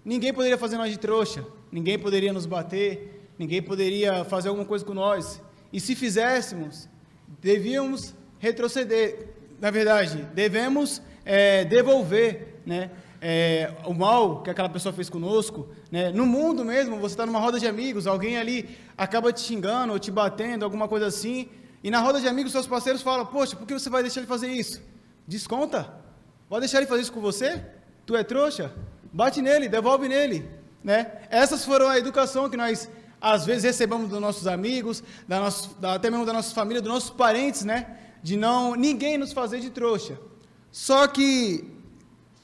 ninguém poderia fazer nós de trouxa, ninguém poderia nos bater, ninguém poderia fazer alguma coisa com nós. E se fizéssemos, devíamos retroceder. Na verdade, devemos devolver, né, o mal que aquela pessoa fez conosco, né? No mundo mesmo, você está numa roda de amigos, alguém ali acaba te xingando ou te batendo, alguma coisa assim, e na roda de amigos seus parceiros falam: poxa, por que você vai deixar ele fazer isso? Desconta, pode deixar ele fazer isso com você? Tu é trouxa? Bate nele, devolve nele, né? Essas foram a educação que nós às vezes recebemos dos nossos amigos, até mesmo da nossa família, dos nossos parentes, né? De ninguém nos fazer de trouxa. Só que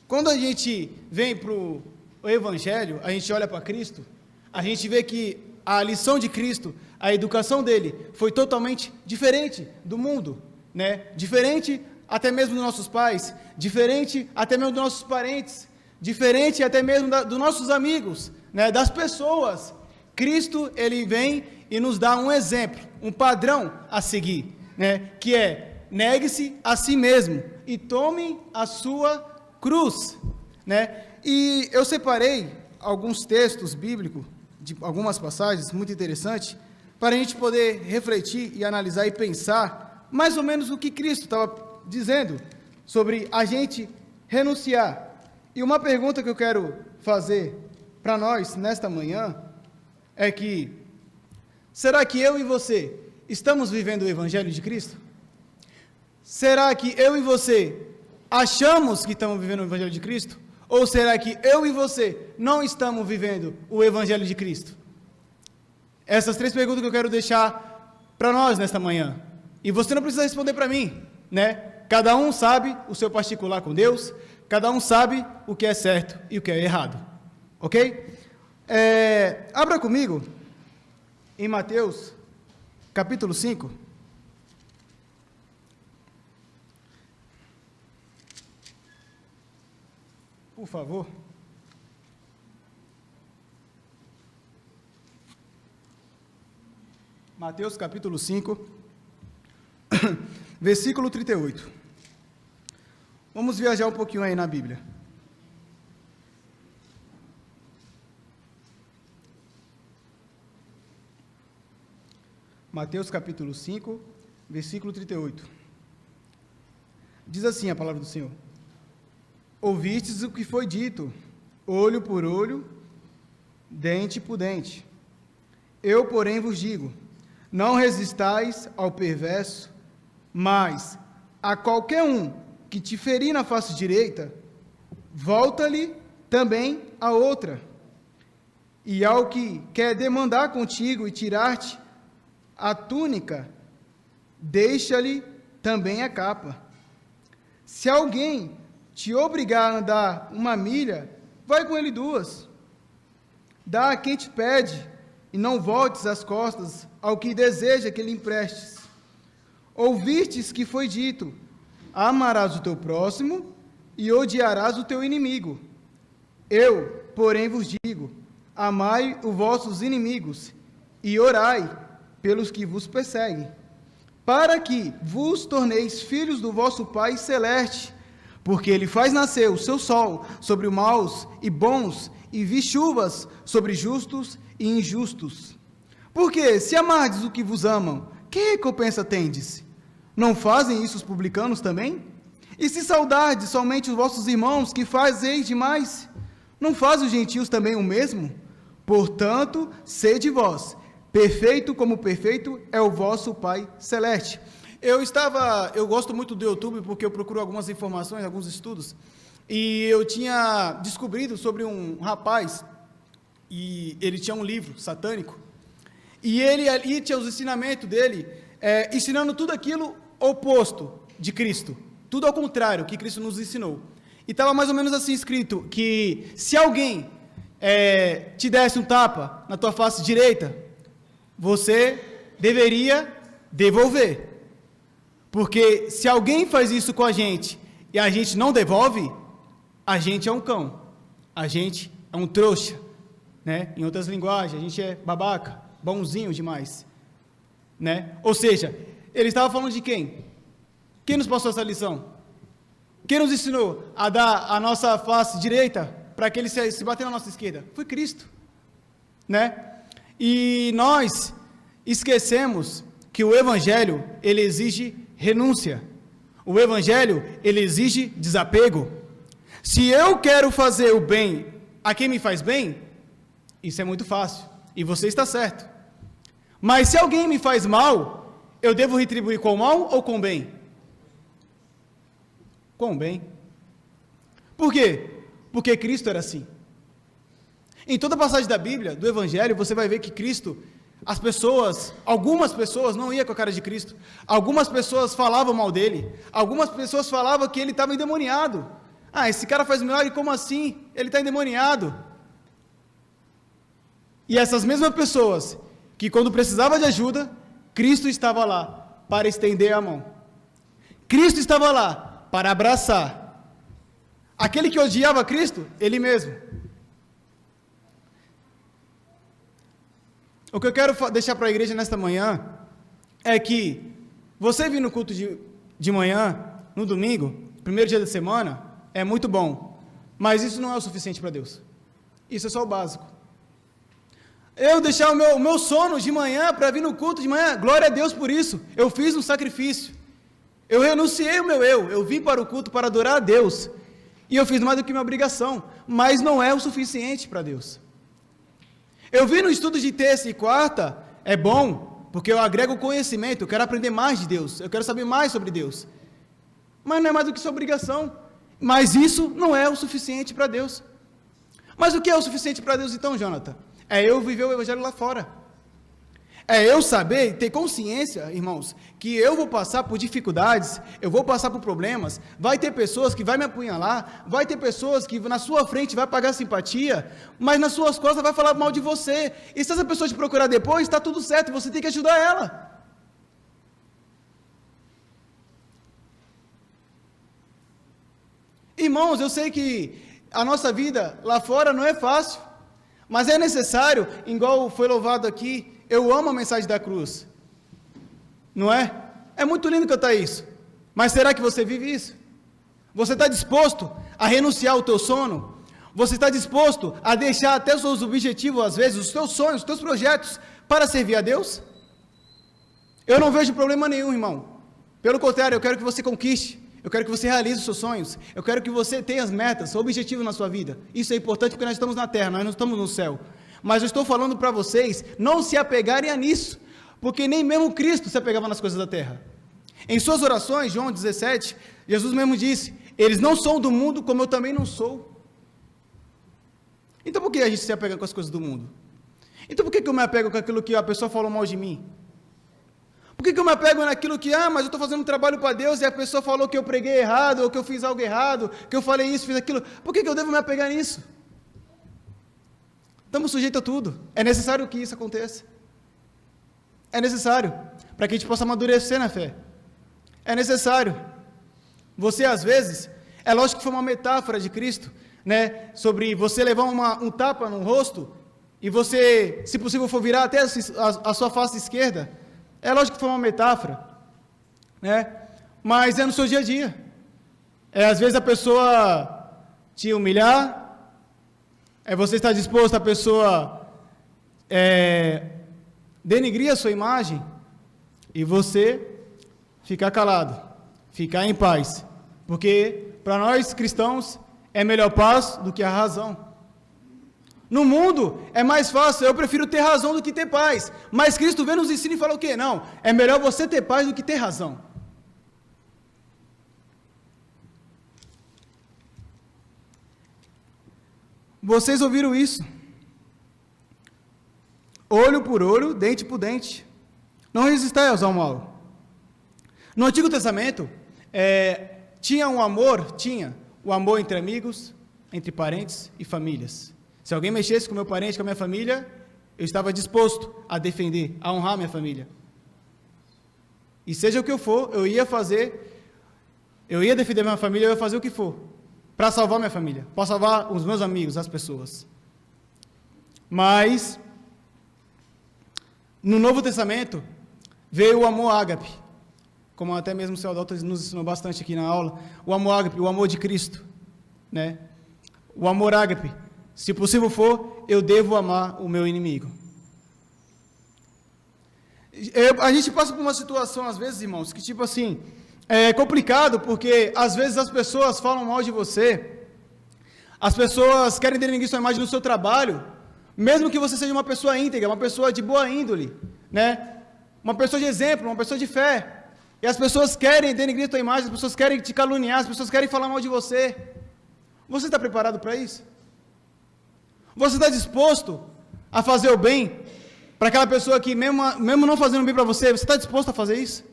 quando a gente vem para o Evangelho, a gente olha para Cristo, a gente vê que a lição de Cristo, a educação dele, foi totalmente diferente do mundo, né? Diferente até mesmo dos nossos pais, diferente até mesmo dos nossos parentes, diferente até mesmo dos nossos amigos, né? Das pessoas. Cristo, ele vem e nos dá um exemplo, um padrão a seguir, né? Que é: negue-se a si mesmo e tome a sua cruz, né? E eu separei alguns textos bíblicos, de algumas passagens muito interessantes, para a gente poder refletir e analisar e pensar mais ou menos o que Cristo estava dizendo sobre a gente renunciar. E uma pergunta que eu quero fazer para nós nesta manhã é que: será que eu e você estamos vivendo o Evangelho de Cristo? Será que eu e você achamos que estamos vivendo o Evangelho de Cristo? Ou será que eu e você não estamos vivendo o Evangelho de Cristo? Essas três perguntas que eu quero deixar para nós nesta manhã. E você não precisa responder para mim, né? Cada um sabe o seu particular com Deus, cada um sabe o que é certo e o que é errado, ok? Abra comigo em Mateus, capítulo 5. Por favor. Mateus capítulo 5, versículo 38. Vamos viajar um pouquinho aí na Bíblia. Mateus capítulo 5, versículo 38. Diz assim a palavra do Senhor: ouvistes o que foi dito, olho por olho, dente por dente. Eu, porém, vos digo: não resistais ao perverso, mas a qualquer um que te ferir na face direita, volta-lhe também a outra. E ao que quer demandar contigo e tirar-te a túnica, deixa-lhe também a capa. Se alguém te obrigar a andar 1 milha, vai com ele 2. Dá a quem te pede, e não voltes as costas ao que deseja que lhe emprestes. Ouvistes que foi dito: amarás o teu próximo e odiarás o teu inimigo. Eu, porém, vos digo: amai os vossos inimigos e orai pelos que vos perseguem, para que vos torneis filhos do vosso Pai Celeste, porque ele faz nascer o seu sol sobre os maus e bons, e vi chuvas sobre justos e injustos. Porque, se amardes o que vos amam, que recompensa tendes? Não fazem isso os publicanos também? E se saudardes somente os vossos irmãos, que fazeis demais? Não fazem os gentios também o mesmo? Portanto, sede vós perfeito como perfeito é o vosso Pai Celeste. Eu gosto muito do YouTube porque eu procuro algumas informações, alguns estudos, e eu tinha descobrido sobre um rapaz, e ele tinha um livro satânico, e ele ali tinha os ensinamentos dele, ensinando tudo aquilo oposto de Cristo, tudo ao contrário que Cristo nos ensinou. E estava mais ou menos assim escrito, que se alguém te desse um tapa na tua face direita, você deveria devolver. Porque se alguém faz isso com a gente e a gente não devolve, a gente é um cão, a gente é um trouxa, né? Em outras linguagens, a gente é babaca, bonzinho demais, né? Ou seja, ele estava falando de quem? Quem nos passou essa lição? Quem nos ensinou a dar a nossa face direita para que ele se bater na nossa esquerda? Foi Cristo, né? E nós esquecemos que o Evangelho, ele exige renúncia. O Evangelho, ele exige desapego. Se eu quero fazer o bem a quem me faz bem, isso é muito fácil, e você está certo. Mas se alguém me faz mal, eu devo retribuir com o mal ou com o bem? Com o bem. Por quê? Porque Cristo era assim. Em toda passagem da Bíblia, do Evangelho, você vai ver que Cristo, algumas pessoas não iam com a cara de Cristo, algumas pessoas falavam mal dele, algumas pessoas falavam que ele estava endemoniado. Ah, esse cara faz milagre, como assim? Ele está endemoniado. E essas mesmas pessoas, que quando precisava de ajuda, Cristo estava lá para estender a mão. Cristo estava lá para abraçar. Aquele que odiava Cristo, ele mesmo. O que eu quero deixar para a igreja nesta manhã é que você vir no culto de manhã, no domingo, primeiro dia da semana, é muito bom, mas isso não é o suficiente para Deus. Isso é só o básico. Eu deixar o meu sono de manhã para vir no culto de manhã, glória a Deus por isso. Eu fiz um sacrifício. Eu renunciei o meu eu vim para o culto para adorar a Deus. E eu fiz mais do que minha obrigação, mas não é o suficiente para Deus. Eu vim no estudo de terça e quarta, é bom, porque eu agrego conhecimento, eu quero aprender mais de Deus, eu quero saber mais sobre Deus. Mas não é mais do que sua obrigação. Mas isso não é o suficiente para Deus. Mas o que é o suficiente para Deus então, Jonathan? É eu viver o Evangelho lá fora. É eu saber, ter consciência, irmãos, que eu vou passar por dificuldades, eu vou passar por problemas, vai ter pessoas que vai me apunhalar, vai ter pessoas que na sua frente vai pagar simpatia, mas nas suas costas vai falar mal de você. E se essa pessoa te procurar depois, está tudo certo, você tem que ajudar ela. Irmãos, eu sei que a nossa vida lá fora não é fácil, mas é necessário, igual foi louvado aqui, eu amo a mensagem da cruz, não é? É muito lindo cantar isso, mas será que você vive isso? Você está disposto a renunciar ao teu sono? Você está disposto a deixar até os seus objetivos, às vezes, os teus sonhos, os teus projetos, para servir a Deus? Eu não vejo problema nenhum, irmão. Pelo contrário, eu quero que você conquiste. Eu quero que você realize os seus sonhos. Eu quero que você tenha as metas, objetivos na sua vida. Isso é importante porque nós estamos na terra, nós não estamos no céu. Mas eu estou falando para vocês não se apegarem a nisso, porque nem mesmo Cristo se apegava nas coisas da terra. Em suas orações, João 17, Jesus mesmo disse: eles não são do mundo como eu também não sou. Então por que a gente se apega com as coisas do mundo? Então por que eu me apego com aquilo que a pessoa falou mal de mim? Por que eu me apego naquilo que, mas eu estou fazendo um trabalho para Deus e a pessoa falou que eu preguei errado, ou que eu fiz algo errado, que eu falei isso, fiz aquilo. Por que eu devo me apegar nisso? Estamos sujeitos a tudo. É necessário que isso aconteça. É necessário, para que a gente possa amadurecer na fé. É necessário. Você, às vezes, é lógico que foi uma metáfora de Cristo, né, sobre você levar um tapa no rosto, e você, se possível, for virar até a sua face esquerda. É lógico que foi uma metáfora, né? Mas é no seu dia a dia. Às vezes a pessoa te humilhar, você estar disposto a pessoa denegrir a sua imagem, e você ficar calado, ficar em paz, porque para nós cristãos é melhor paz do que a razão. No mundo é mais fácil, eu prefiro ter razão do que ter paz. Mas Cristo vem nos ensina e fala o quê? Não, é melhor você ter paz do que ter razão. Vocês ouviram isso? Olho por olho, dente por dente. Não resistais ao mal. No Antigo Testamento, tinha o amor entre amigos, entre parentes e famílias. Se alguém mexesse com meu parente, com a minha família, eu estava disposto a defender, a honrar minha família. E seja o que eu for, eu ia defender minha família, eu ia fazer o que for, para salvar minha família, para salvar os meus amigos, as pessoas. Mas, no Novo Testamento, veio o amor ágape, como até mesmo o Senhor Adalto nos ensinou bastante aqui na aula, o amor ágape, o amor de Cristo, né? o amor ágape. Se possível for, eu devo amar o meu inimigo. A gente passa por uma situação, às vezes, irmãos, que tipo assim, é complicado, porque às vezes as pessoas falam mal de você, as pessoas querem denegrir sua imagem no seu trabalho, mesmo que você seja uma pessoa íntegra, uma pessoa de boa índole, né? Uma pessoa de exemplo, uma pessoa de fé, e as pessoas querem denegrir sua imagem, as pessoas querem te caluniar, as pessoas querem falar mal de você. Você está preparado para isso? Você está disposto a fazer o bem para aquela pessoa que, mesmo não fazendo bem para você, você está disposto a fazer isso?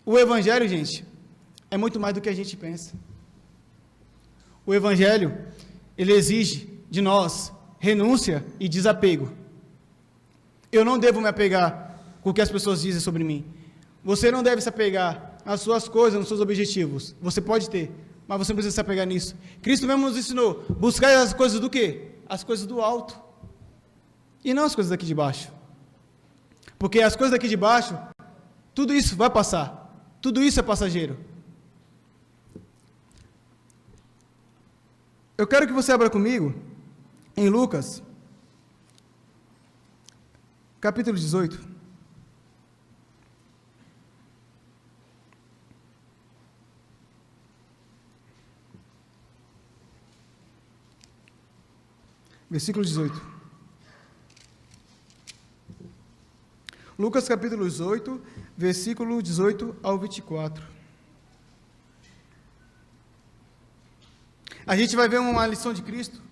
O Evangelho, gente, é muito mais do que a gente pensa. O Evangelho, ele exige de nós renúncia e desapego. Eu não devo me apegar com o que as pessoas dizem sobre mim. Você não deve se apegar às suas coisas, nos seus objetivos. Você pode ter, mas você não precisa se apegar nisso. Cristo mesmo nos ensinou, buscar as coisas do quê? As coisas do alto. E não as coisas daqui de baixo. Porque as coisas daqui de baixo, tudo isso vai passar. Tudo isso é passageiro. Eu quero que você abra comigo em Lucas, capítulo 18. Versículo 18. Lucas capítulo 18, versículo 18 ao 24. A gente vai ver uma lição de Cristo,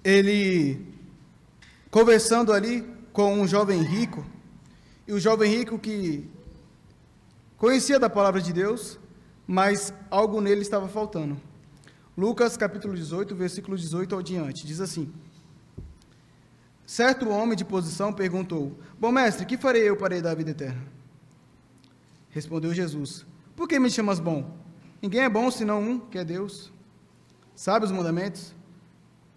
ele conversando ali com um jovem rico, e o jovem rico que conhecia da palavra de Deus, mas algo nele estava faltando. Lucas capítulo 18, versículo 18 ao diante, diz assim: certo homem de posição perguntou: bom mestre, que farei eu para herdar a vida eterna? Respondeu Jesus: por que me chamas bom? Ninguém é bom senão um, que é Deus. Sabe os mandamentos?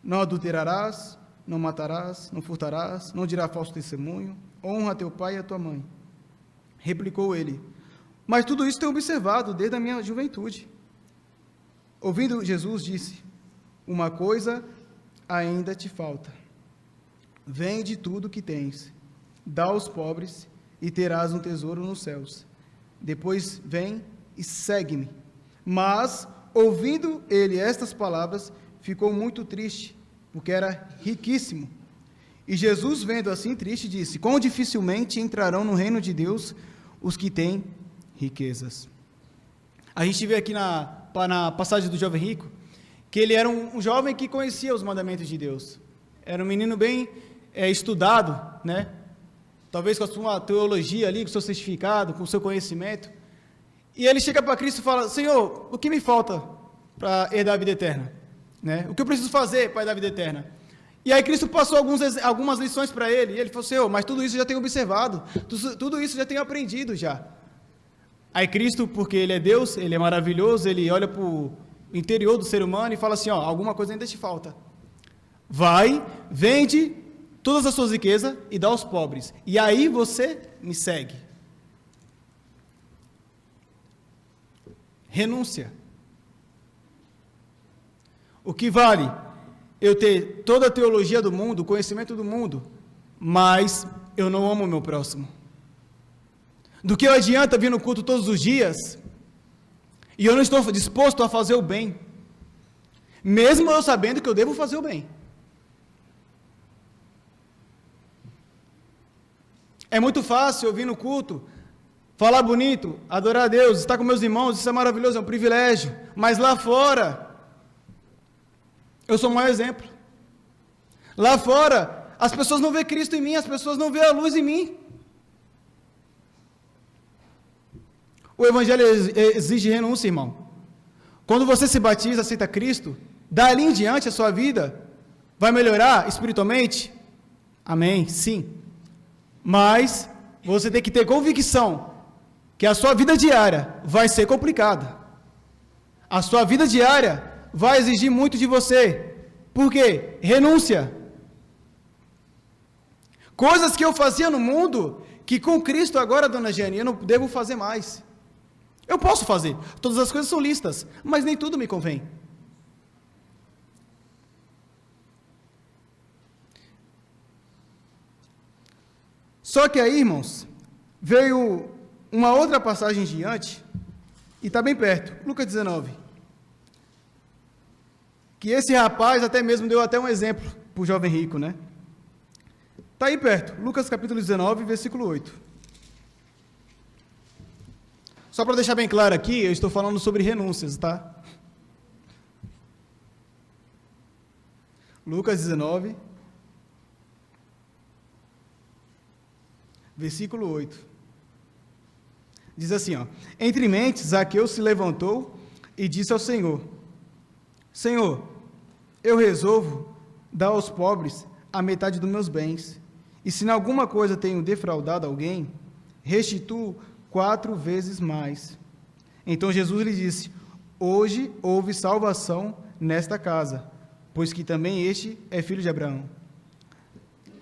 Não adulterarás, não matarás, não furtarás, não dirás falso testemunho, honra teu pai e a tua mãe. Replicou ele: mas tudo isso tenho observado desde a minha juventude. Ouvindo Jesus, disse: uma coisa ainda te falta. Vende tudo que tens, dá aos pobres e terás um tesouro nos céus. Depois vem e segue-me. Mas, ouvindo ele estas palavras, ficou muito triste, porque era riquíssimo. E Jesus, vendo assim triste, disse: quão dificilmente entrarão no reino de Deus os que têm riquezas. A gente vê aqui na passagem do jovem rico, que ele era um jovem que conhecia os mandamentos de Deus. Era um menino bem estudado, né? Talvez com a sua teologia ali, com o seu certificado, com o seu conhecimento. E ele chega para Cristo e fala: Senhor, o que me falta para herdar a vida eterna? Né? O que eu preciso fazer para herdar a vida eterna? E aí Cristo passou algumas lições para ele, e ele falou: Senhor, mas tudo isso eu já tenho observado, tudo isso eu já tenho aprendido já. Aí Cristo, porque ele é Deus, ele é maravilhoso, ele olha para o interior do ser humano e fala assim: ó, alguma coisa ainda te falta. Vai, vende todas as suas riquezas e dá aos pobres, e aí você me segue. Renúncia. O que vale eu ter toda a teologia do mundo, o conhecimento do mundo, mas eu não amo o meu próximo? Do que adianta vir no culto todos os dias e eu não estou disposto a fazer o bem, mesmo eu sabendo que eu devo fazer o bem? É muito fácil eu vir no culto, falar bonito, adorar a Deus, estar com meus irmãos, isso é maravilhoso, é um privilégio, mas lá fora, eu sou o maior exemplo. Lá fora, as pessoas não veem Cristo em mim, as pessoas não veem a luz em mim. O Evangelho exige renúncia, irmão. Quando você se batiza, aceita Cristo, dali em diante a sua vida vai melhorar espiritualmente? Amém, sim. Mas você tem que ter convicção que a sua vida diária vai ser complicada. A sua vida diária vai exigir muito de você. Por quê? Renúncia. Coisas que eu fazia no mundo, que com Cristo agora, dona Jane, eu não devo fazer mais. Eu posso fazer. Todas as coisas são lícitas, mas nem tudo me convém. Só que aí, irmãos, veio uma outra passagem diante, e está bem perto, Lucas 19, que esse rapaz até mesmo deu até um exemplo para o jovem rico, né? Está aí perto, Lucas capítulo 19, versículo 8. Só para deixar bem claro aqui, eu estou falando sobre renúncias, tá? Lucas 19, versículo 8. Diz assim, ó: Entre mentes, Zaqueu se levantou e disse ao Senhor: Senhor, eu resolvo dar aos pobres a metade dos meus bens, e se em alguma coisa tenho defraudado alguém, restituo 4 vezes mais. Então Jesus lhe disse: Hoje houve salvação nesta casa, pois que também este é filho de Abraão.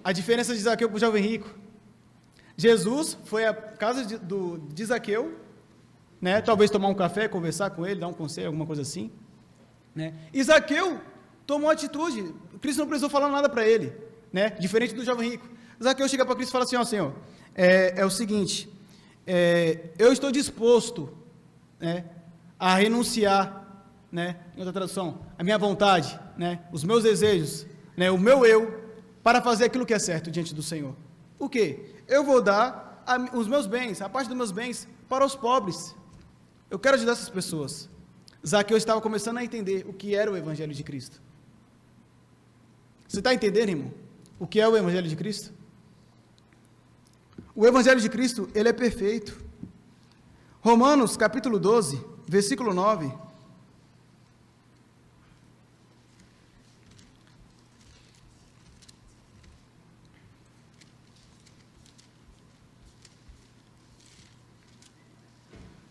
A diferença de Zaqueu para o jovem rico: Jesus foi à casa de Zaqueu, né, talvez tomar um café, conversar com ele, dar um conselho, alguma coisa assim, né? E Zaqueu tomou atitude. Cristo não precisou falar nada para ele, né? Diferente do jovem rico. Zaqueu chega para Cristo e fala assim: ó, Senhor, é o seguinte, eu estou disposto, né, a renunciar, né, em outra tradução, a minha vontade, né, os meus desejos, né, o meu eu, para fazer aquilo que é certo diante do Senhor. O quê? Eu vou dar os meus bens, a parte dos meus bens, para os pobres. Eu quero ajudar essas pessoas. Zaqueu estava começando a entender o que era o Evangelho de Cristo. Você está entendendo, irmão? O que é o Evangelho de Cristo? O Evangelho de Cristo, ele é perfeito. Romanos, capítulo 12, versículo 9.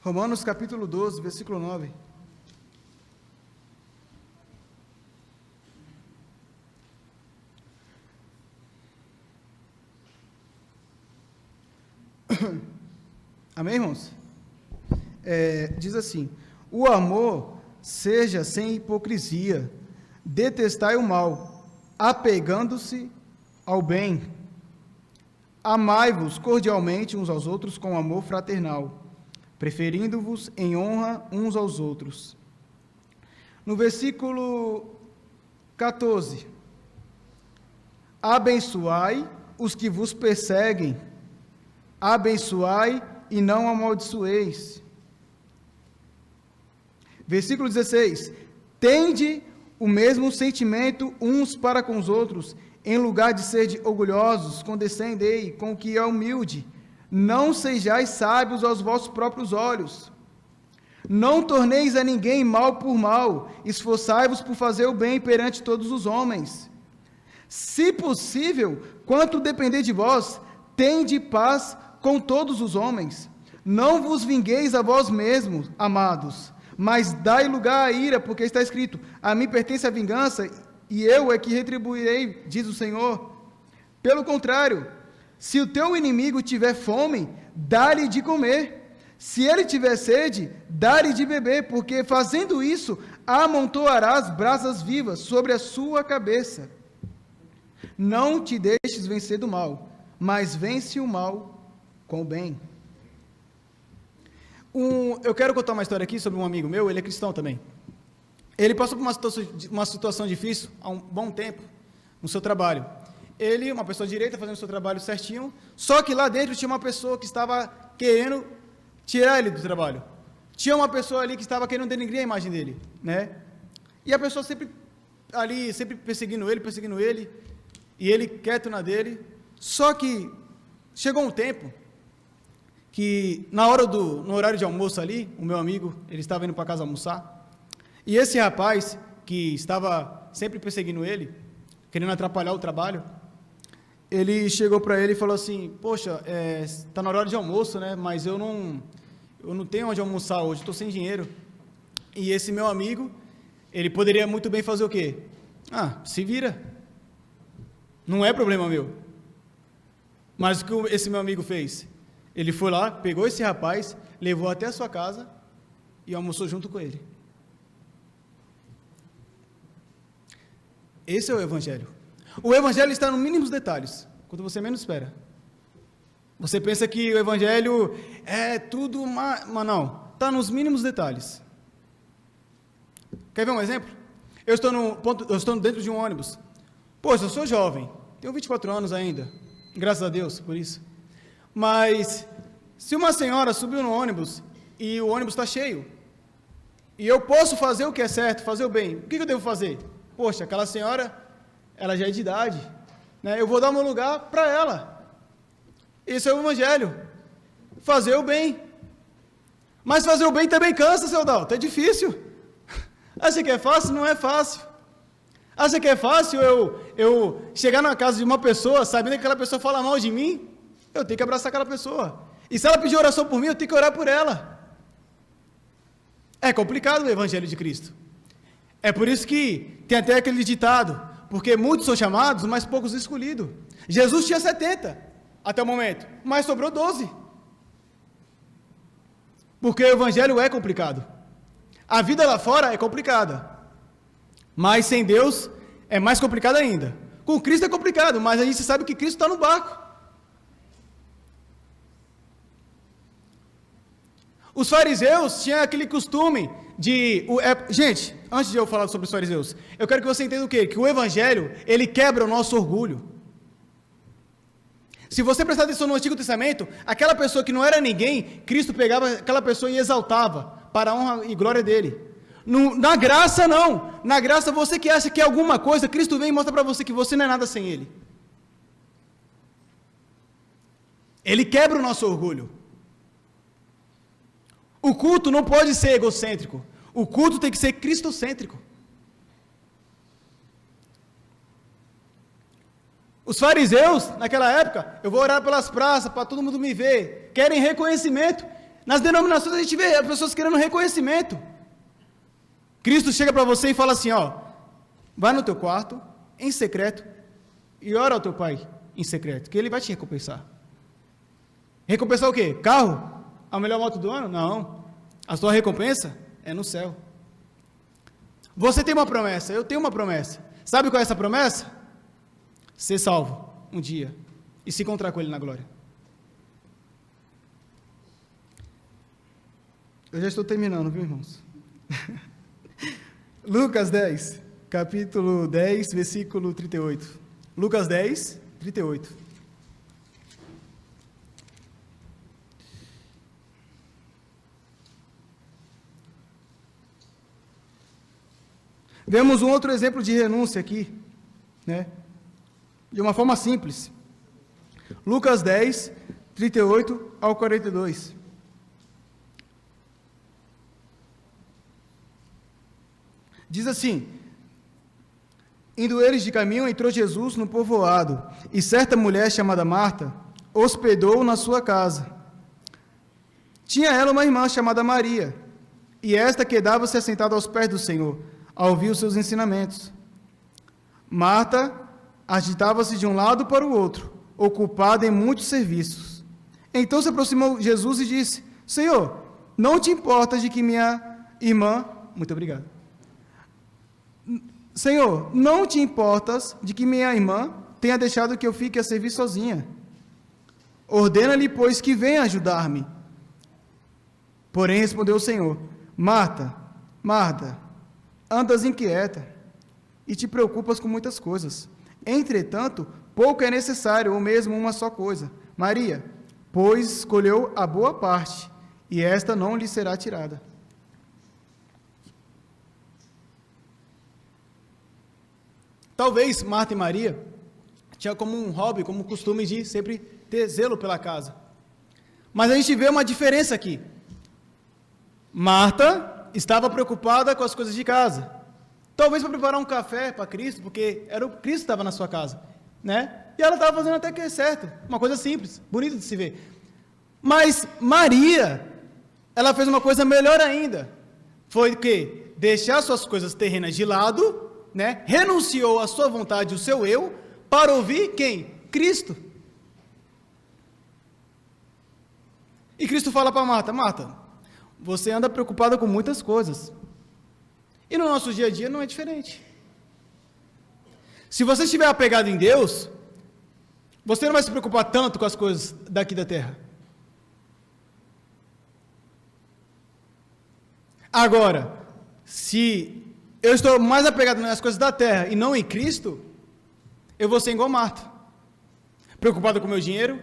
Romanos, capítulo 12, versículo 9. Amém, irmãos? Diz assim: o amor seja sem hipocrisia, detestai o mal, apegando-se ao bem, amai-vos cordialmente uns aos outros com amor fraternal, preferindo-vos em honra uns aos outros. No versículo 14: abençoai os que vos perseguem, abençoai e não amaldiçoeis. Versículo 16: tende o mesmo sentimento uns para com os outros, em lugar de serdes orgulhosos, condescendei com o que é humilde, não sejais sábios aos vossos próprios olhos. Não torneis a ninguém mal por mal, esforçai-vos por fazer o bem perante todos os homens. Se possível, quanto depender de vós, tende paz com todos os homens. Não vos vingueis a vós mesmos, amados, mas dai lugar à ira, porque está escrito: a mim pertence a vingança, e eu é que retribuirei, diz o Senhor. Pelo contrário, se o teu inimigo tiver fome, dá-lhe de comer. Se ele tiver sede, dá-lhe de beber, porque fazendo isso, amontoarás brasas vivas sobre a sua cabeça. Não te deixes vencer do mal, mas vence o mal com o bem. Eu quero contar uma história aqui sobre um amigo meu, ele é cristão também. Ele passou por uma situação difícil há um bom tempo no seu trabalho. Ele, uma pessoa direita, fazendo o seu trabalho certinho, só que lá dentro tinha uma pessoa que estava querendo tirar ele do trabalho. Tinha uma pessoa ali que estava querendo denegrir a imagem dele, né? E a pessoa sempre ali, sempre perseguindo ele, e ele quieto na dele. Só que chegou um tempo que no horário de almoço ali, o meu amigo, ele estava indo para casa almoçar, e esse rapaz que estava sempre perseguindo ele, querendo atrapalhar o trabalho, ele chegou para ele e falou assim: poxa, está na hora de almoço, né? Mas eu não tenho onde almoçar hoje, estou sem dinheiro. E esse meu amigo, ele poderia muito bem fazer o quê? Se vira, não é problema meu. Mas o que esse meu amigo fez? Ele foi lá, pegou esse rapaz, levou até a sua casa e almoçou junto com ele. Esse é o Evangelho. O Evangelho está nos mínimos detalhes, quando você menos espera. Você pensa que o evangelho é tudo, mas não, está nos mínimos detalhes. Quer ver um exemplo? Eu estou dentro de um ônibus. Poxa, eu sou jovem, tenho 24 anos ainda, graças a Deus por isso. Mas, se uma senhora subiu no ônibus e o ônibus está cheio, e eu posso fazer o que é certo, fazer o bem, o que eu devo fazer? Poxa, aquela senhora, ela já é de idade, né? Eu vou dar o meu lugar para ela. Esse é o evangelho, fazer o bem. Mas fazer o bem também cansa, seu Dalton, é difícil. Acha que é fácil? Não é fácil. Acha que é fácil eu chegar na casa de uma pessoa, sabendo que aquela pessoa fala mal de mim? Eu tenho que abraçar aquela pessoa. E se ela pedir oração por mim, eu tenho que orar por ela. É complicado o evangelho de Cristo. É por isso que tem até aquele ditado, porque muitos são chamados, mas poucos escolhidos. Jesus tinha 70 até o momento, mas sobrou 12. Porque o evangelho é complicado. A vida lá fora é complicada. Mas sem Deus é mais complicado ainda. Com Cristo é complicado, mas a gente sabe que Cristo está no barco. Os fariseus tinham aquele costume de... gente, antes de eu falar sobre os fariseus, eu quero que você entenda o quê? Que o evangelho, ele quebra o nosso orgulho. Se você prestar atenção no Antigo Testamento, aquela pessoa que não era ninguém, Cristo pegava aquela pessoa e exaltava para a honra e glória dele. Na graça, não. Na graça, você que acha que é alguma coisa, Cristo vem e mostra para você que você não é nada sem Ele. Ele quebra o nosso orgulho. O culto não pode ser egocêntrico. O culto tem que ser cristocêntrico. Os fariseus, naquela época, eu vou orar pelas praças, para todo mundo me ver, querem reconhecimento. Nas denominações a gente vê as pessoas querendo reconhecimento. Cristo chega para você e fala assim, ó, vai no teu quarto, em secreto, e ora ao teu pai, em secreto, que ele vai te recompensar. Recompensar o quê? Carro? A melhor moto do ano? Não. A sua recompensa é no céu. Você tem uma promessa, eu tenho uma promessa. Sabe qual é essa promessa? Ser salvo um dia e se encontrar com Ele na glória. Eu já estou terminando, viu, irmãos? Lucas 10, capítulo 10, versículo 38. Lucas 10, 38. Vemos um outro exemplo de renúncia aqui, né? De uma forma simples. Lucas 10, 38 ao 42. Diz assim: indo eles de caminho, entrou Jesus no povoado, e certa mulher chamada Marta hospedou na sua casa. Tinha ela uma irmã chamada Maria, e esta quedava-se assentada aos pés do Senhor, a ouvir os seus ensinamentos. Marta agitava-se de um lado para o outro, ocupada em muitos serviços. Então se aproximou Jesus e disse: Senhor, não te importas de que minha irmã... Muito obrigado. Senhor, não te importas de que minha irmã tenha deixado que eu fique a servir sozinha. Ordena-lhe, pois, que venha ajudar-me. Porém respondeu o Senhor: Marta, Marta, andas inquieta e te preocupas com muitas coisas. Entretanto, pouco é necessário, ou mesmo uma só coisa. Maria, pois escolheu a boa parte, e esta não lhe será tirada. Talvez Marta e Maria tinham como um hobby, como costume de sempre ter zelo pela casa. Mas a gente vê uma diferença aqui. Marta estava preocupada com as coisas de casa. Talvez para preparar um café para Cristo, porque era o Cristo que estava na sua casa, né? E ela estava fazendo até que é certo, uma coisa simples, bonita de se ver. Mas Maria, ela fez uma coisa melhor ainda. Foi o quê? Deixar suas coisas terrenas de lado, né? Renunciou à sua vontade, o seu eu, para ouvir quem? Cristo. E Cristo fala para Marta: Marta, você anda preocupada com muitas coisas. E no nosso dia a dia não é diferente. Se você estiver apegado em Deus, Você não vai se preocupar tanto com as coisas daqui da terra. Agora, se eu estou mais apegado nas coisas da terra e não em Cristo, eu vou ser igual Marta. Preocupado com o meu dinheiro,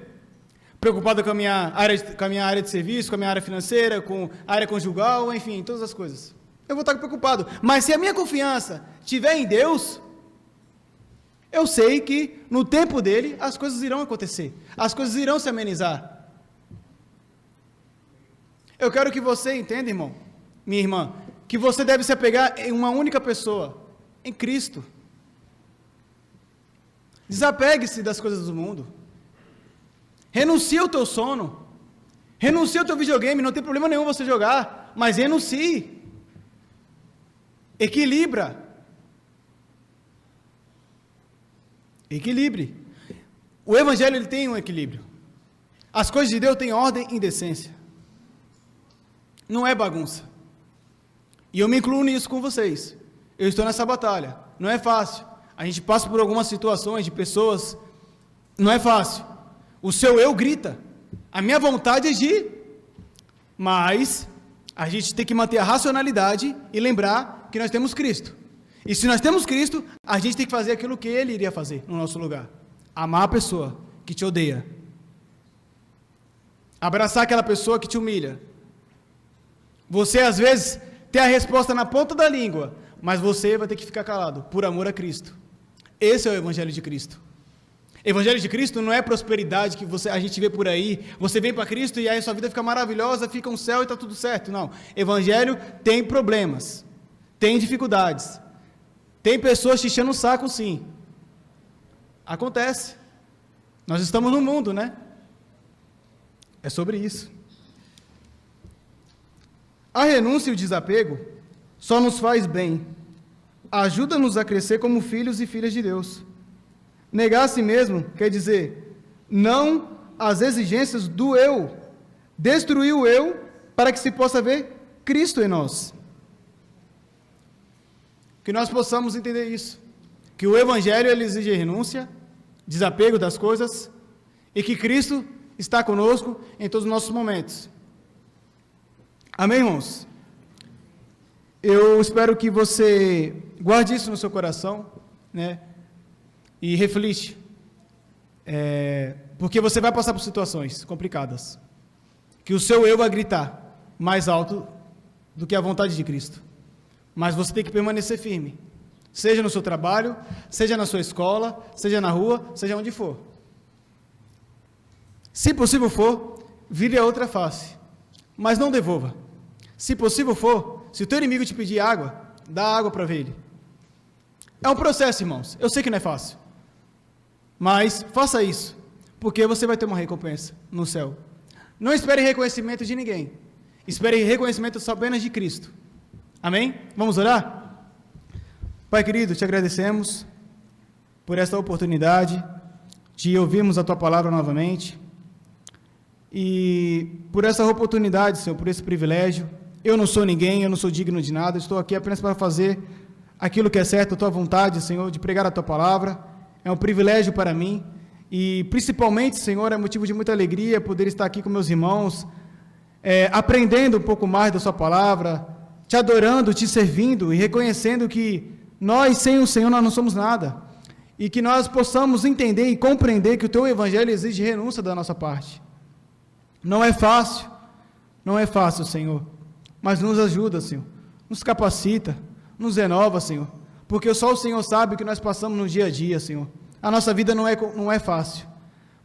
preocupado com a minha área de serviço, com a minha área financeira, com a área conjugal, enfim, todas as coisas. Eu vou estar preocupado. Mas se a minha confiança estiver em Deus, eu sei que no tempo dele as coisas irão acontecer. As coisas irão se amenizar. Eu quero que você entenda, irmão, minha irmã, que você deve se apegar em uma única pessoa, em Cristo. Desapegue-se das coisas do mundo. Renuncie ao teu sono. Renuncie ao teu videogame, não tem problema nenhum você jogar, mas renuncie. Equilibra. Equilibre. O Evangelho ele tem um equilíbrio. As coisas de Deus têm ordem e decência. Não é bagunça. E eu me incluo nisso com vocês. Eu estou nessa batalha. Não é fácil. A gente passa por algumas situações de pessoas. Não é fácil. O seu eu grita. A minha vontade é agir. Mas a gente tem que manter a racionalidade e lembrar que nós temos Cristo. E se nós temos Cristo, a gente tem que fazer aquilo que Ele iria fazer no nosso lugar. Amar a pessoa que te odeia. Abraçar aquela pessoa que te humilha. Você, às vezes, tem a resposta na ponta da língua, mas você vai ter que ficar calado, por amor a Cristo. Esse é o Evangelho de Cristo. Evangelho de Cristo não é prosperidade que a gente vê por aí, você vem para Cristo e aí sua vida fica maravilhosa, fica um céu e está tudo certo. Não, Evangelho tem problemas, tem dificuldades, tem pessoas te enchendo o saco sim. Acontece. Nós estamos no mundo, né? É sobre isso. A renúncia e o desapego só nos faz bem. Ajuda-nos a crescer como filhos e filhas de Deus. Negar a si mesmo quer dizer não às exigências do eu. Destruir o eu para que se possa ver Cristo em nós. Que nós possamos entender isso. Que o Evangelho ele exige renúncia, desapego das coisas e que Cristo está conosco em todos os nossos momentos. Amém, irmãos? Eu espero que você guarde isso no seu coração, né? E reflite. Porque você vai passar por situações complicadas. Que o seu eu vai gritar mais alto do que a vontade de Cristo. Mas você tem que permanecer firme. Seja no seu trabalho, seja na sua escola, seja na rua, seja onde for. Se possível for, vire a outra face. Mas não devolva. Se possível for, se o teu inimigo te pedir água, dá água para ele. É um processo, irmãos. Eu sei que não é fácil. Mas faça isso, porque você vai ter uma recompensa no céu. Não espere reconhecimento de ninguém. Espere reconhecimento só apenas de Cristo. Amém? Vamos orar? Pai querido, te agradecemos por esta oportunidade de ouvirmos a Tua palavra novamente. E por essa oportunidade, Senhor, por esse privilégio. Eu não sou ninguém, eu não sou digno de nada, estou aqui apenas para fazer aquilo que é certo, a Tua vontade, Senhor, de pregar a Tua palavra. É um privilégio para mim e principalmente, Senhor, é motivo de muita alegria poder estar aqui com meus irmãos, aprendendo um pouco mais da Sua palavra, Te adorando, Te servindo e reconhecendo que nós, sem o Senhor, nós não somos nada. E que nós possamos entender e compreender que o Teu Evangelho exige renúncia da nossa parte. Não é fácil, Senhor, mas nos ajuda, Senhor, nos capacita, nos renova, Senhor, porque só o Senhor sabe o que nós passamos no dia a dia, Senhor. A nossa vida não é fácil,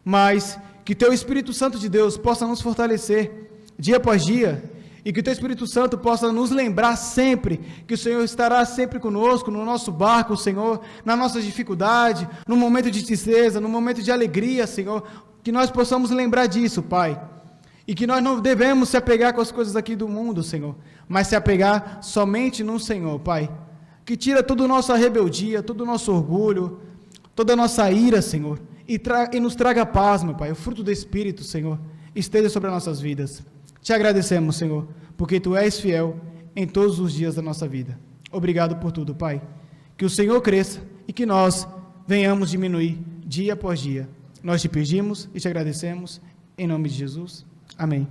mas que Teu Espírito Santo de Deus possa nos fortalecer dia após dia, e que o Teu Espírito Santo possa nos lembrar sempre que o Senhor estará sempre conosco, no nosso barco, Senhor, na nossa dificuldade, no momento de tristeza, no momento de alegria, Senhor, que nós possamos lembrar disso, Pai. E que nós não devemos se apegar com as coisas aqui do mundo, Senhor, mas se apegar somente no Senhor, Pai. Que tira toda a nossa rebeldia, todo o nosso orgulho, toda a nossa ira, Senhor, e nos traga paz, meu Pai. O fruto do Espírito, Senhor, esteja sobre as nossas vidas. Te agradecemos, Senhor, porque Tu és fiel em todos os dias da nossa vida. Obrigado por tudo, Pai. Que o Senhor cresça e que nós venhamos diminuir dia após dia. Nós te pedimos e te agradecemos, em nome de Jesus. Amém.